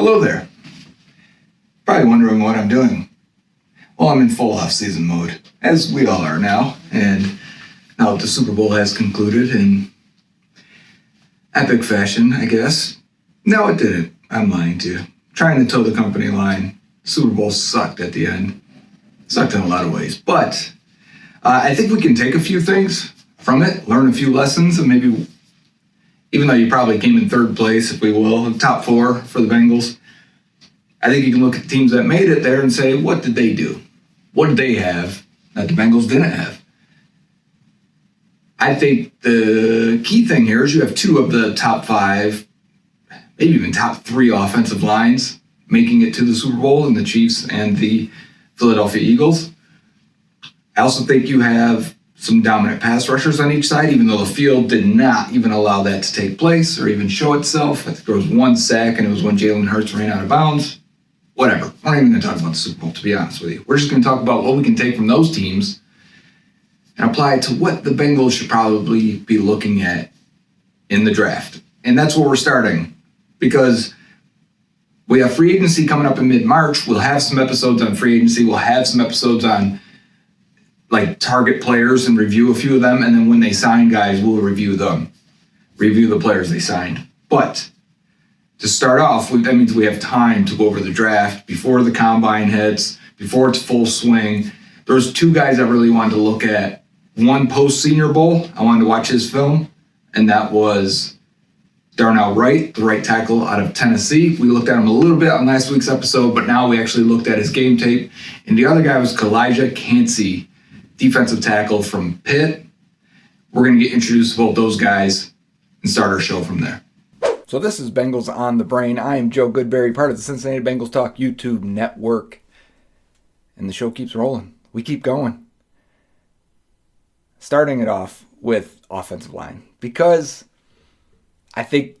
Hello there. Probably wondering what I'm doing. Well, I'm in full off-season mode, as we all are now, and now the Super Bowl has concluded in epic fashion, I guess. No, it didn't. I'm lying to you. Trying to toe the company line. Super Bowl sucked at the end. Sucked in a lot of ways, but I think we can take a few things from it, learn a few lessons, and maybe, even though you probably came in third place, if we will, top 4 for the Bengals, I think you can look at the teams that made it there and say, what did they do? What did they have that the Bengals didn't have? I think the key thing here is you have 2 of the top 5, maybe even top 3 offensive lines making it to the Super Bowl in the Chiefs and the Philadelphia Eagles. I also think you have some dominant pass rushers on each side, even though the field did not even allow that to take place or even show itself. I think there was 1 sack, and it was when Jalen Hurts ran out of bounds. Whatever. I'm not even going to talk about the Super Bowl, to be honest with you. We're just going to talk about what we can take from those teams and apply it to what the Bengals should probably be looking at in the draft. And that's where we're starting, because we have free agency coming up in mid-March. We'll have some episodes on free agency. We'll have some episodes on target players and review a few of them. And then when they sign guys, we'll review them, review the players they signed. But to start off, that means we have time to go over the draft before the combine hits, before it's full swing. There's 2 guys I really wanted to look at. One post-Senior Bowl, I wanted to watch his film, and that was Darnell Wright, the right tackle out of Tennessee. We looked at him a little bit on last week's episode, but now we actually looked at his game tape. And the other guy was Calijah Kancey, defensive tackle from Pitt. We're going to get introduced to both those guys and start our show from there. So this is Bengals on the Brain. I am Joe Goodberry, part of the Cincinnati Bengals Talk YouTube network. And the show keeps rolling. We keep going. Starting it off with offensive line. Because I think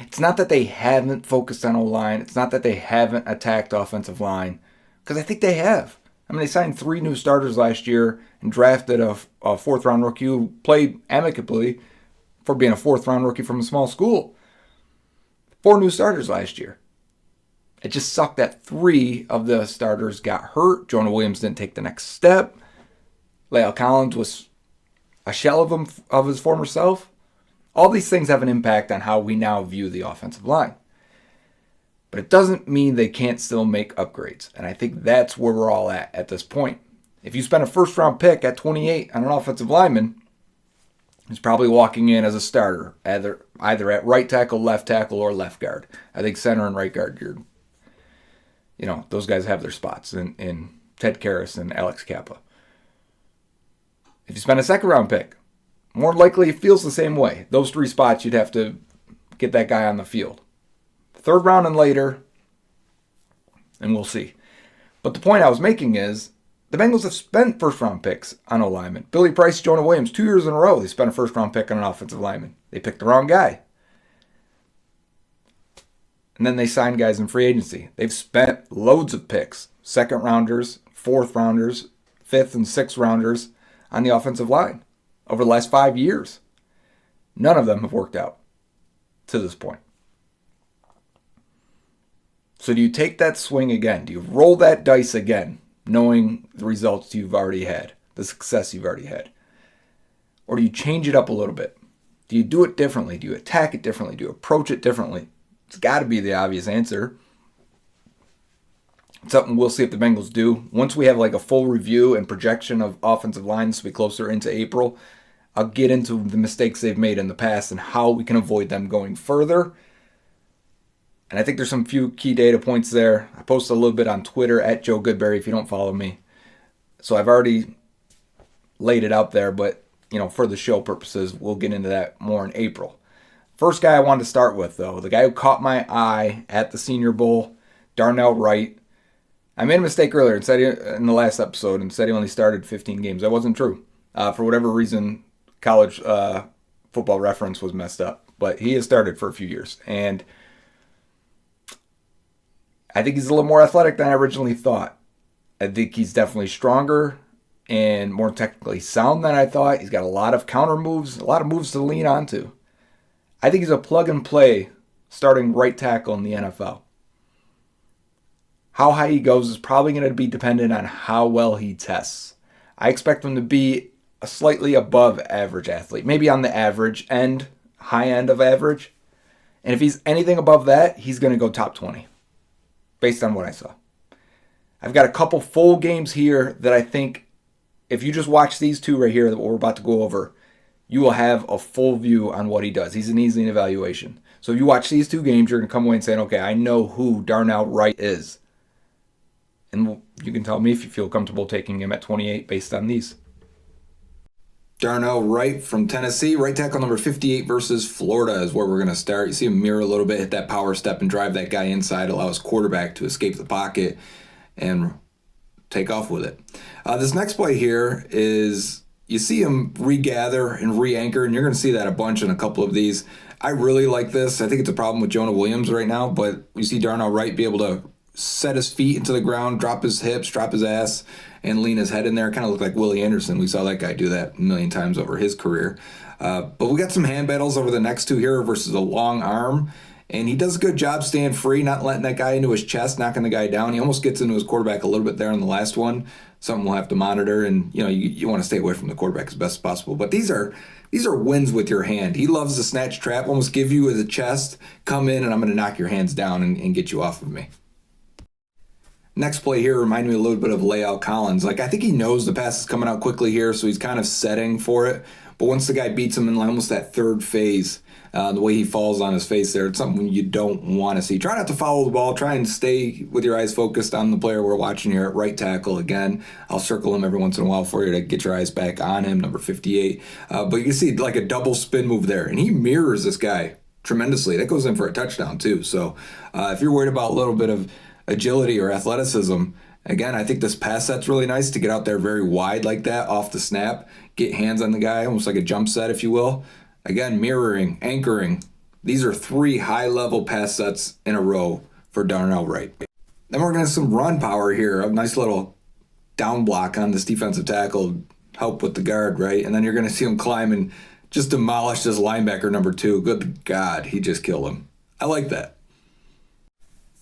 it's not that they haven't focused on O-line. It's not that they haven't attacked offensive line. Because I think they have. I mean, they signed 3 new starters last year and drafted a 4th-round rookie who played amicably for being a 4th-round rookie from a small school. 4 new starters last year. It just sucked that 3 of the starters got hurt. Jonah Williams didn't take the next step. La'el Collins was a shell of his former self. All these things have an impact on how we now view the offensive line. But it doesn't mean they can't still make upgrades. And I think that's where we're all at this point. If you spend a 1st-round pick at 28 on an offensive lineman, he's probably walking in as a starter, either at right tackle, left tackle, or left guard. I think center and right guard, those guys have their spots in Ted Karras and Alex Kappa. If you spend a 2nd-round pick, more likely it feels the same way. Those 3 spots, you'd have to get that guy on the field. 3rd round and later, and we'll see. But the point I was making is, the Bengals have spent 1st-round picks on O-linemen. Billy Price, Jonah Williams, 2 years in a row, they spent a 1st-round pick on an offensive lineman. They picked the wrong guy. And then they signed guys in free agency. They've spent loads of picks, 2nd-rounders, 4th-rounders, 5th and 6th-rounders on the offensive line over the last 5 years. None of them have worked out to this point. So do you take that swing again? Do you roll that dice again, knowing the results you've already had, the success you've already had? Or do you change it up a little bit? Do you do it differently? Do you attack it differently? Do you approach it differently? It's got to be the obvious answer. It's something we'll see if the Bengals do. Once we have a full review and projection of offensive lines to be closer into April, I'll get into the mistakes they've made in the past and how we can avoid them going further. And I think there's some few key data points there. I posted a little bit on Twitter at Joe Goodberry if you don't follow me. So I've already laid it out there, but for the show purposes, we'll get into that more in April. First guy I wanted to start with, though, the guy who caught my eye at the Senior Bowl, Darnell Wright. I made a mistake earlier and said in the last episode and said he only started 15 games. That wasn't true. For whatever reason, College Football Reference was messed up. But he has started for a few years. And I think he's a little more athletic than I originally thought. I think he's definitely stronger and more technically sound than I thought. He's got a lot of counter moves, a lot of moves to lean onto. I think he's a plug-and-play starting right tackle in the NFL. How high he goes is probably going to be dependent on how well he tests. I expect him to be a slightly above average athlete, maybe on the average end, high end of average. And if he's anything above that, he's going to go top 20, based on what I saw. I've got a couple full games here that I think if you just watch these two right here that we're about to go over, you will have a full view on what he does. He's an easy evaluation. So if you watch these two games, you're going to come away and say, okay, I know who Darnell Wright is. And you can tell me if you feel comfortable taking him at 28 based on these. Darnell Wright from Tennessee, right tackle number 58 versus Florida is where we're going to start. You see him mirror a little bit, hit that power step and drive that guy inside, allow his quarterback to escape the pocket and take off with it. This next play here is you see him regather and re-anchor, and you're going to see that a bunch in a couple of these. I really like this. I think it's a problem with Jonah Williams right now, but you see Darnell Wright be able to set his feet into the ground, drop his hips, drop his ass, and lean his head in there. Kind of look like Willie Anderson. We saw that guy do that a million times over his career. But we got some hand battles over the next two here versus a long arm. And he does a good job staying free, not letting that guy into his chest, knocking the guy down. He almost gets into his quarterback a little bit there in the last one. Something we'll have to monitor. And, you want to stay away from the quarterback as best as possible. But these are wins with your hand. He loves the snatch trap, almost give you the chest, come in, and I'm going to knock your hands down and get you off of me. Next play here reminded me a little bit of Layout Collins. I think he knows the pass is coming out quickly here, so he's kind of setting for it. But once the guy beats him in almost that third phase, the way he falls on his face there, it's something you don't want to see. Try not to follow the ball. Try and stay with your eyes focused on the player we're watching here at right tackle. Again, I'll circle him every once in a while for you to get your eyes back on him, number 58. But you can see like a double spin move there, and he mirrors this guy tremendously. That goes in for a touchdown too. So if you're worried about a little bit of agility or athleticism, again, I think this pass set's really nice to get out there very wide like that off the snap, get hands on the guy, almost like a jump set, if you will. Again, mirroring, anchoring. These are three high-level pass sets in a row for Darnell Wright. Then we're going to have some run power here, a nice little down block on this defensive tackle, help with the guard, right? And then you're going to see him climb and just demolish this linebacker number 2. Good God, he just killed him. I like that.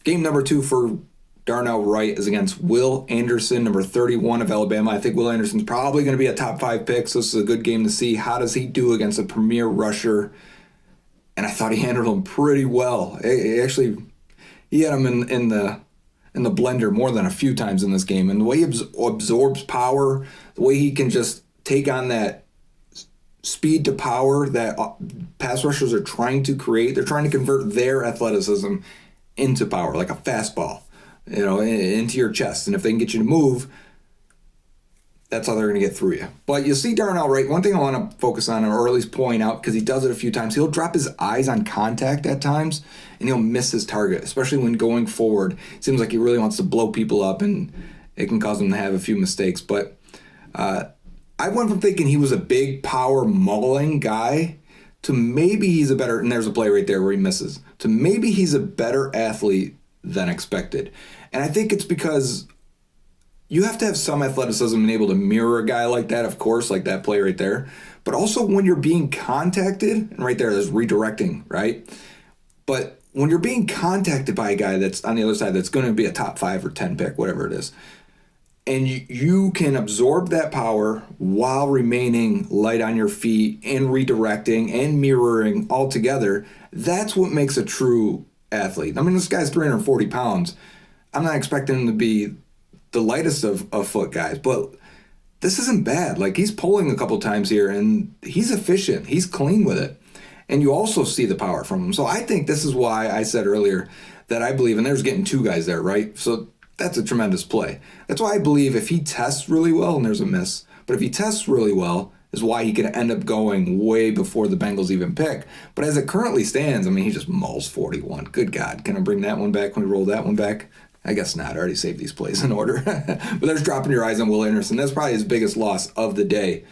Game number 2 for Darnell Wright is against Will Anderson, number 31 of Alabama. I think Will Anderson's probably going to be a top 5 pick, so this is a good game to see. How does he do against a premier rusher? And I thought he handled him pretty well. He had him in the blender more than a few times in this game. And the way he absorbs power, the way he can just take on that speed to power that pass rushers are trying to create. They're trying to convert their athleticism into power, like a fastball, into your chest. And if they can get you to move, that's how they're going to get through you. But you'll see Darnell Wright. One thing I want to focus on, or at least point out, because he does it a few times, he'll drop his eyes on contact at times, and he'll miss his target, especially when going forward. It seems like he really wants to blow people up, and it can cause him to have a few mistakes. But I went from thinking he was a big power mauling guy to maybe he's a better, and there's a play right there where he misses, to maybe he's a better athlete than expected. And I think it's because you have to have some athleticism and able to mirror a guy like that, of course, like that play right there. But also when you're being contacted, and right there's redirecting, right? But when you're being contacted by a guy that's on the other side that's going to be a top 5 or 10 pick, whatever it is, and you can absorb that power while remaining light on your feet and redirecting and mirroring all together, that's what makes a true athlete. I mean, this guy's 340 pounds. I'm not expecting him to be the lightest of foot guys, but this isn't bad. Like, he's pulling a couple times here, and he's efficient. He's clean with it. And you also see the power from him. So I think this is why I said earlier that I believe, and there's getting 2 guys there, right? So that's a tremendous play. That's why I believe if he tests really well, and there's a miss, but if he tests really well, is why he could end up going way before the Bengals even pick. But as it currently stands, I mean, he just mauls 41. Good God. Can I bring that one back? Can we roll that one back? I guess not. I already saved these plays in order. But there's dropping your eyes on Will Anderson. That's probably his biggest loss of the day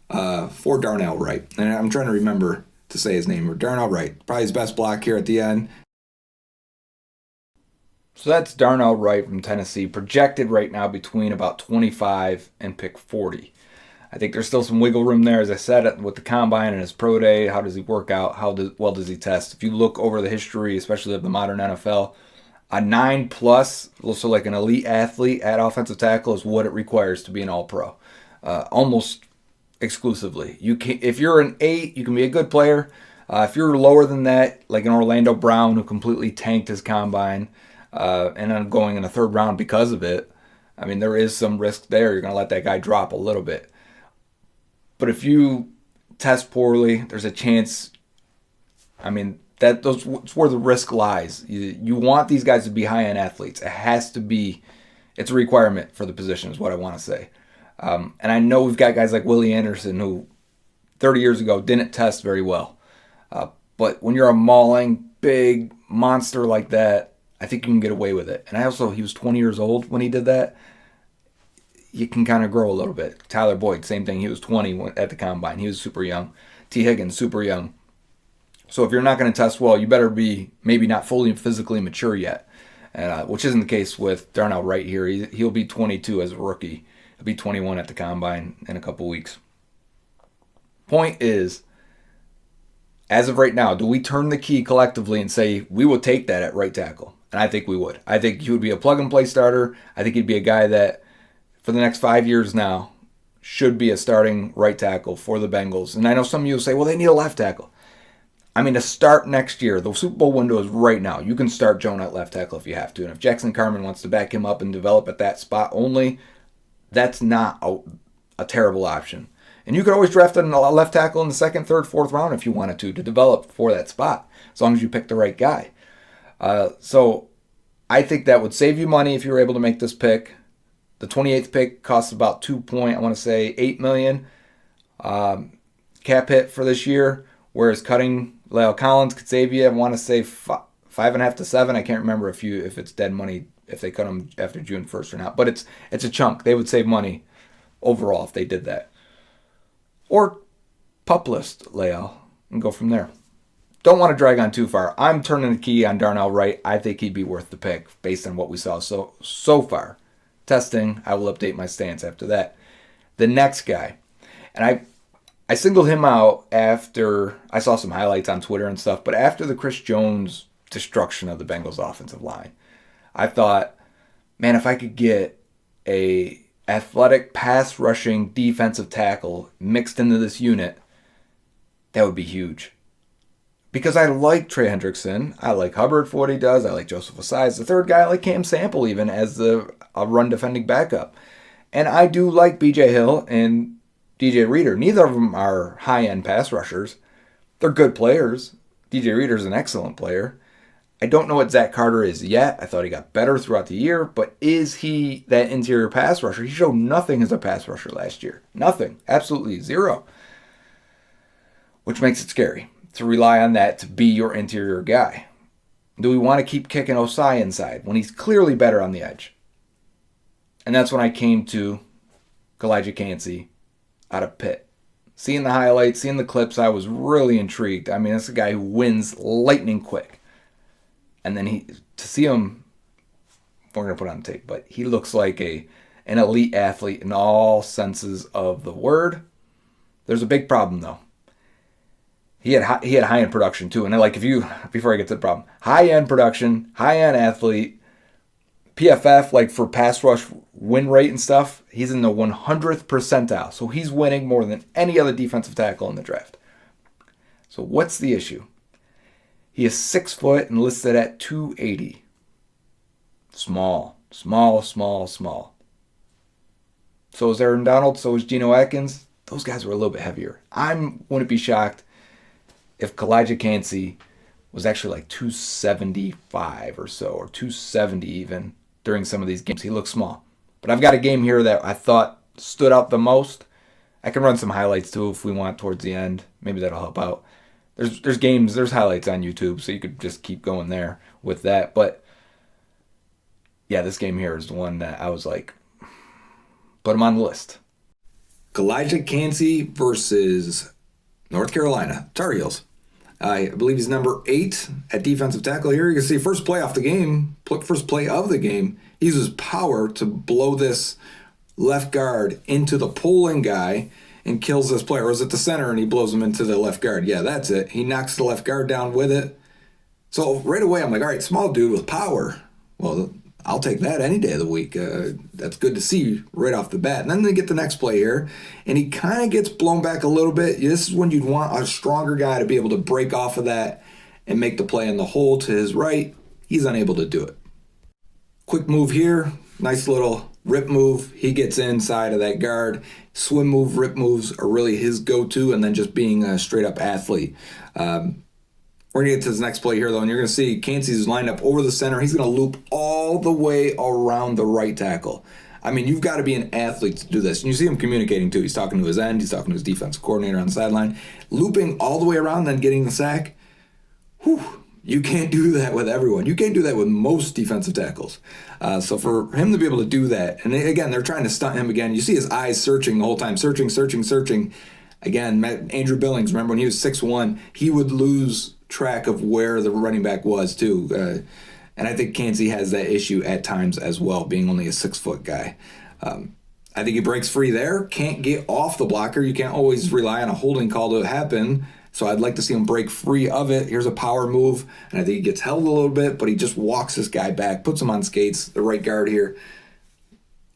for Darnell Wright. And I'm trying to remember to say his name. Darnell Wright. Probably his best block here at the end. So that's Darnell Wright from Tennessee, projected right now between about 25 and pick 40. I think there's still some wiggle room there, as I said, with the combine and his pro day. How does he work out? Well does he test? If you look over the history, especially of the modern NFL, a 9+, also like an elite athlete at offensive tackle, is what it requires to be an all-pro. Almost exclusively. If you're an 8, you can be a good player. If you're lower than that, like an Orlando Brown who completely tanked his combine and I'm going in the 3rd round because of it, I mean, there is some risk there. You're going to let that guy drop a little bit. But if you test poorly, there's a chance. I mean, that's where the risk lies. You want these guys to be high-end athletes. It has to be. It's a requirement for the position, is what I want to say. And I know we've got guys like Willie Anderson who 30 years ago didn't test very well. But when you're a mauling, big monster like that, I think you can get away with it. And he was 20 years old when he did that. You can kind of grow a little bit. Tyler Boyd, same thing. He was 20 at the combine. He was super young. T. Higgins, super young. So if you're not going to test well, you better be maybe not fully physically mature yet, which isn't the case with Darnell Wright here. He'll be 22 as a rookie. He'll be 21 at the combine in a couple weeks. Point is, as of right now, do we turn the key collectively and say we will take that at right tackle? And I think we would. I think he would be a plug-and-play starter. I think he'd be a guy that, for the next 5 years now, should be a starting right tackle for the Bengals. And I know some of you will say, well, they need a left tackle. I mean, to start next year, the Super Bowl window is right now. You can start Jonah at left tackle if you have to. And if Jackson Carman wants to back him up and develop at that spot only, that's not a terrible option. And you could always draft a left tackle in the 2nd, 3rd, 4th round if you wanted to develop for that spot, as long as you pick the right guy. So I think that would save you money if you were able to make this pick. The 28th pick costs about $8 million cap hit for this year, whereas cutting La'el Collins could save you, I want to say 5.5 to 7. I can't remember if it's dead money if they cut him after June 1st or not, but it's a chunk. They would save money overall if they did that. Or pup list La'el and go from there. Don't want to drag on too far. I'm turning the key on Darnell Wright. I think he'd be worth the pick based on what we saw so far. Testing, I will update my stance after that. The next guy, and I singled him out after I saw some highlights on Twitter and stuff, but after the Chris Jones destruction of the Bengals offensive line, I thought, man, if I could get a athletic pass rushing defensive tackle mixed into this unit, that would be huge. Because I like Trey Hendrickson, I like Hubbard for what he does, I like Joseph Ossai. The third guy, I like Cam Sample even as a run defending backup. And I do like BJ Hill and DJ Reader. Neither of them are high-end pass rushers. They're good players. DJ Reader's an excellent player. I don't know what Zach Carter is yet. I thought he got better throughout the year, but is he that interior pass rusher? He showed nothing as a pass rusher last year. Nothing. Absolutely zero. Which makes it scary to rely on that to be your interior guy. Do we want to keep kicking Ossai inside when he's clearly better on the edge? And that's when I came to Calijah Kancey out of Pitt. Seeing the highlights, seeing the clips, I was really intrigued. I mean, that's a guy who wins lightning quick. And then to see him, we're going to put on tape, but he looks like an elite athlete in all senses of the word. There's a big problem, though. He had high-end production, too. And before I get to the problem, high-end production, high-end athlete, PFF, like for pass rush win rate and stuff, he's in the 100th percentile. So he's winning more than any other defensive tackle in the draft. So what's the issue? He is 6 foot and listed at 280. Small. So is Aaron Donald, so is Geno Atkins. Those guys were a little bit heavier. I wouldn't be shocked if Calijah Kancey was actually like 275 or so, or 270 even during some of these games. He looked small. But I've got a game here that I thought stood out the most. I can run some highlights too if we want towards the end. Maybe that'll help out. There's highlights on YouTube, so you could just keep going there with that. But yeah, this game here is the one that I was like, put him on the list. Calijah Kancey versus North Carolina Tar Heels. I believe he's number 8 at defensive tackle here. You can see first play of the game, he uses power to blow this left guard into the pulling guy and kills this player. Or is it the center and he blows him into the left guard? Yeah, that's it. He knocks the left guard down with it. So right away, I'm like, all right, small dude with power. Well, I'll take that any day of the week. That's good to see right off the bat. And then they get the next play here, and he kind of gets blown back a little bit. This is when you'd want a stronger guy to be able to break off of that and make the play in the hole to his right. He's unable to do it. Quick move here. Nice little rip move. He gets inside of that guard. Swim move, rip moves are really his go-to, and then just being a straight-up athlete. We're going to get to this next play here, though, and you're going to see Kancey's lined up over the center. He's going to loop all the way around the right tackle. I mean, you've got to be an athlete to do this. And you see him communicating, too. He's talking to his end. He's talking to his defensive coordinator on the sideline. Looping all the way around, then getting the sack. Whew. You can't do that with everyone. You can't do that with most defensive tackles. So for him to be able to do that, and again, they're trying to stunt him again. You see his eyes searching the whole time, searching. Again, Andrew Billings, remember when he was 6'1", he would lose track of where the running back was too. And I think Kancey has that issue at times as well, being only a 6-foot guy. I think he breaks free there, can't get off the blocker. You can't always rely on a holding call to happen. So I'd like to see him break free of it. Here's a power move, and I think he gets held a little bit, but he just walks this guy back, puts him on skates, the right guard here.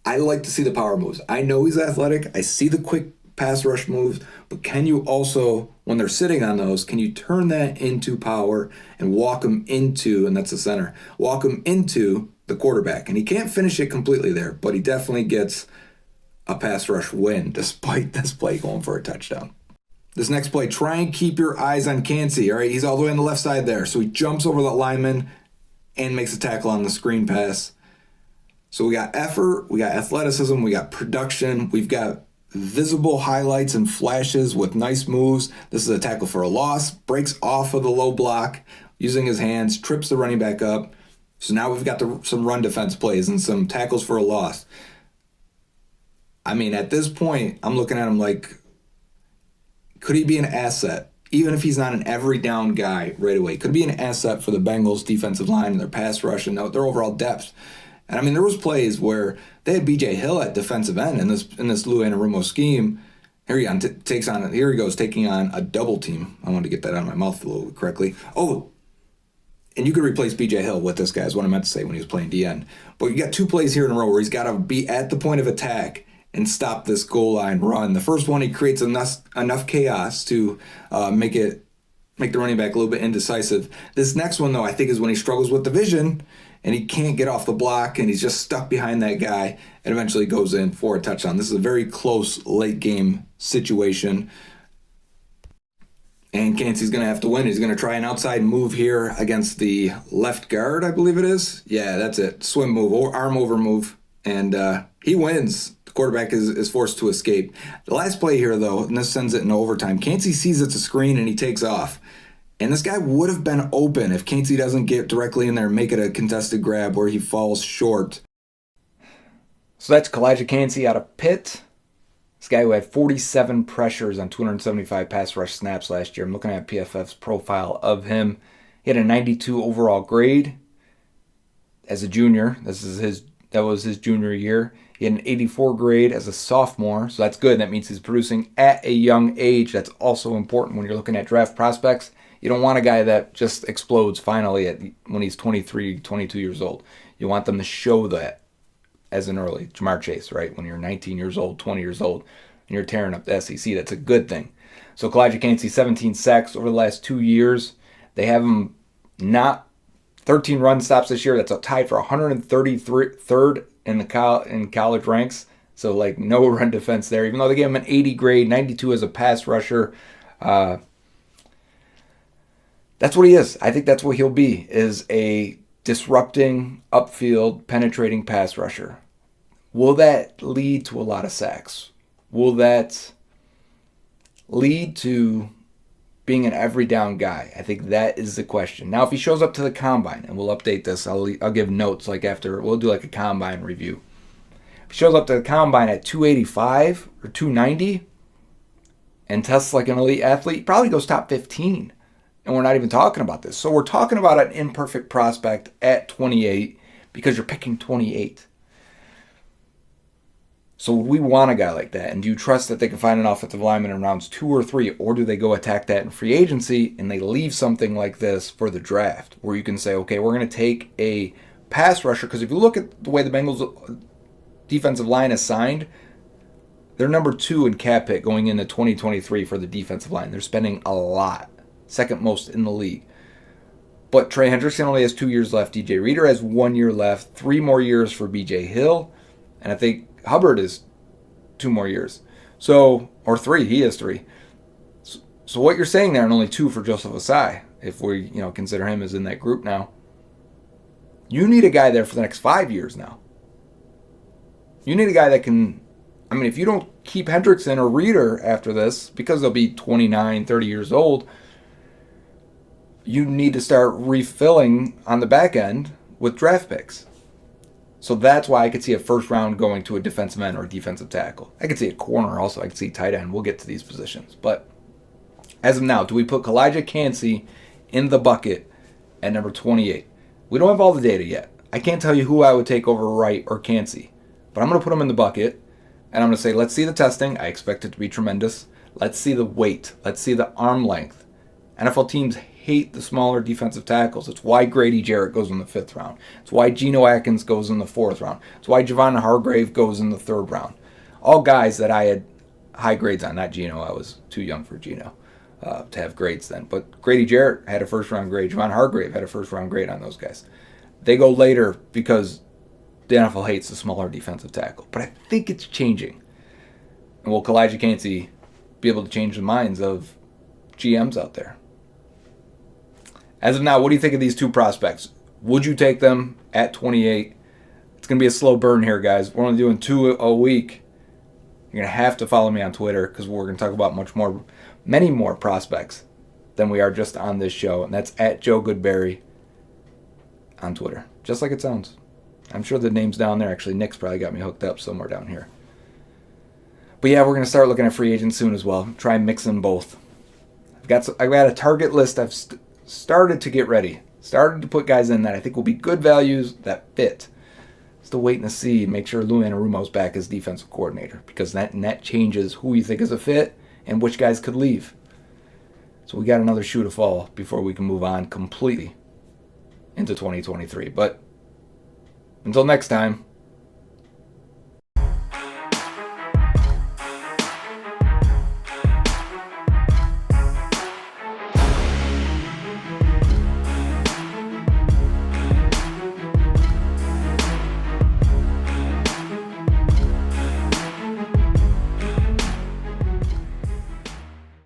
I like to see the power moves. I know he's athletic. I see the quick pass rush moves, but can you also, when they're sitting on those, can you turn that into power and walk them into, and that's the center, walk them into the quarterback? And he can't finish it completely there, but he definitely gets a pass rush win despite this play going for a touchdown. This next play, try and keep your eyes on Kancey. All right, he's all the way on the left side there. So he jumps over the lineman and makes a tackle on the screen pass. So we got effort, we got athleticism, we got production, we've got visible highlights and flashes with nice moves. This is a tackle for a loss, breaks off of the low block using his hands, trips the running back up. So now we've got some run defense plays and some tackles for a loss. I mean, at this point, I'm looking at him like, could he be an asset, even if he's not an every down guy right away? Could he be an asset for the Bengals defensive line and their pass rush and their overall depth? And I mean, there was plays where they had B.J. Hill at defensive end in this Lou Anarumo scheme. Here he goes, taking on a double team. I wanted to get that out of my mouth a little bit correctly. Oh, and you could replace B.J. Hill with this guy is what I meant to say when he was playing DN. But you got 2 plays here in a row where he's got to be at the point of attack and stop this goal line run. The first one, he creates enough chaos to make the running back a little bit indecisive. This next one, though, I think is when he struggles with the vision and he can't get off the block and he's just stuck behind that guy and eventually goes in for a touchdown. This is a very close late game situation. And Kancey's going to have to win. He's going to try an outside move here against the left guard, I believe it is. Yeah, that's it. Swim move or arm over move. And he wins. Quarterback is forced to escape. The last play here, though, and this sends it into overtime, Kancey sees it's a screen and he takes off. And this guy would have been open if Kancey doesn't get directly in there and make it a contested grab where he falls short. So that's Calijah Kancey out of Pitt. This guy who had 47 pressures on 275 pass rush snaps last year. I'm looking at PFF's profile of him. He had a 92 overall grade as a junior. That was his junior year. He had an 84 grade as a sophomore, so that's good. That means he's producing at a young age. That's also important when you're looking at draft prospects. You don't want a guy that just explodes finally when he's 23, 22 years old. You want them to show that as an early. Jamar Chase, right? When you're 19 years old, 20 years old, and you're tearing up the SEC, that's a good thing. So Calijah Kancey, 17 sacks over the last 2 years. They have him not 13 run stops this year. That's a tied for 133rd in college ranks. So like no run defense there, even though they gave him an 80 grade, 92 as a pass rusher. That's what he is. I think that's what he'll be, is a disrupting, upfield, penetrating pass rusher. Will that lead to a lot of sacks? Will that lead to being an every down guy? I think that is the question. Now, if he shows up to the combine, and we'll update this, I'll give notes like after, we'll do like a combine review. If he shows up to the combine at 285 or 290 and tests like an elite athlete, he probably goes top 15. And we're not even talking about this. So we're talking about an imperfect prospect at 28 because you're picking 28. So would we want a guy like that? And do you trust that they can find an offensive lineman in rounds 2 or 3? Or do they go attack that in free agency and they leave something like this for the draft where you can say, okay, we're going to take a pass rusher? Because if you look at the way the Bengals defensive line is signed, they're number 2 in cap hit going into 2023 for the defensive line. They're spending a lot. Second most in the league. But Trey Hendrickson only has 2 years left. DJ Reader has 1 year left. 3 more years for BJ Hill. And I think Hubbard is 2 more years. So, or 3. He has 3. So what you're saying there, and only 2 for Joseph Ossai, if we consider him as in that group now. You need a guy there for the next 5 years now. You need a guy that can, if you don't keep Hendrickson or Reader after this, because they'll be 29, 30 years old, you need to start refilling on the back end with draft picks. So that's why I could see a first round going to a defensive end or a defensive tackle. I could see a corner also. I could see tight end. We'll get to these positions. But as of now, do we put Calijah Kancey in the bucket at number 28? We don't have all the data yet. I can't tell you who I would take over Wright or Kancey. But I'm going to put him in the bucket. And I'm going to say, let's see the testing. I expect it to be tremendous. Let's see the weight. Let's see the arm length. NFL teams hate the smaller defensive tackles. It's why Grady Jarrett goes in the 5th round. It's why Geno Atkins goes in the 4th round. It's why Javon Hargrave goes in the 3rd round. All guys that I had high grades on. Not Geno. I was too young for Geno to have grades then. But Grady Jarrett had a 1st round grade. Javon Hargrave had a 1st round grade on those guys. They go later because the NFL hates the smaller defensive tackle. But I think it's changing. And will Calijah Kancey be able to change the minds of GMs out there? As of now, what do you think of these 2 prospects? Would you take them at 28? It's going to be a slow burn here, guys. We're only doing 2 a week. You're going to have to follow me on Twitter because we're going to talk about many more prospects than we are just on this show. And that's at Joe Goodberry on Twitter. Just like it sounds. I'm sure the name's down there. Actually, Nick's probably got me hooked up somewhere down here. But yeah, we're going to start looking at free agents soon as well. Try and mix them both. I've got a target list I've started to get ready. Started to put guys in that I think will be good values that fit. Still waiting to see. Make sure Lou Anarumo's back as defensive coordinator because that changes who you think is a fit and which guys could leave. So we got another shoe to fall before we can move on completely into 2023. But until next time,